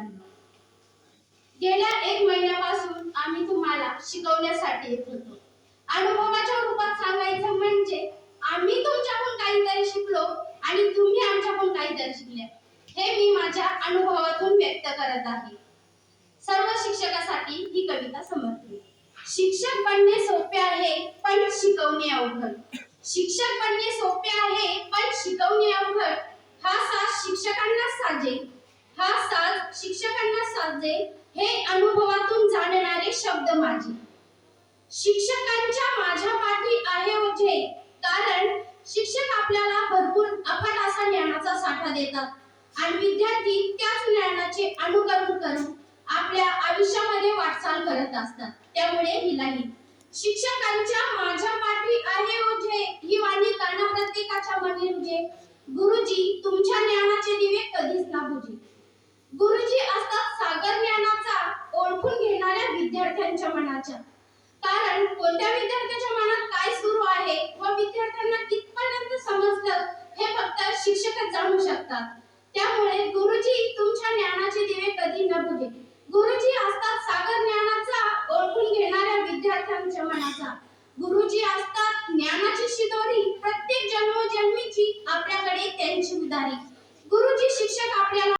मित्रांनो, गेल्या 1 महिन्यापासून आम्ही तुम्हाला शिकवण्यासाठी येत होतो. अनुभवाच्या रूपात सांगायचं म्हणजे आम्ही तुमच्याकडून काहीतरी शिकलो आणि तुम्ही आमच्याकडून काहीतरी शिकले. हे मी माझ्या अनुभवातून व्यक्त करत आहे. सर्व शिक्षकासाठी ही कविता समर्पित. शिक्षक बनणे सोपे आहे पण शिकवणे अवघड. शिक्षक बनणे सोपे आहे पण शिकवणे अवघड. हा साज शिक्षकांना साजेल हे अनुभवातून जाणणारे शब्द माझे. शिक्षकांच्या माझ्या पाठी आहे ओझे, कारण शिक्षक आपल्याला भरपूर अफाट असा ज्ञानाचा साठा देतात आणि विद्यार्थी त्याच ज्ञानाचे अनुकरण करून आपल्या आयुष्यामध्ये वाटचाल करत असतात. त्यामुळे ही लाईन, शिक्षकांच्या माझ्या पाठी आहे ओझे, ही वाणी काना प्रत्येकाच्या मनी रुजे. गुरुजी तुमच्या ज्ञानाचे दिवे कधीच ना बुजे. गुरुजी असतात सागर ज्ञानाचा, ओळखून घेणाऱ्या विद्यार्थ्यांच्या मनाच्या. कारण कोणत्या विद्यार्थ्याच्या मनात काय सुरू आहे व विद्यार्थ्यांना कितपर्यंत समजलं हे फक्त शिक्षकच जाणू शकतात. त्यामुळे गुरुजी तुमच्या ज्ञानाचे दिवे कधी न बुजे. गुरुजी असतात सागर ज्ञानाचा, ओळखून घेणाऱ्या विद्यार्थ्यांच्या मनाचा. गुरुजी असतात ज्ञानाची शिदोरी, प्रत्येक जन्मोजन्मीची आपल्याकडे त्यांची उदारी. गुरुजी शिक्षक आपल्याला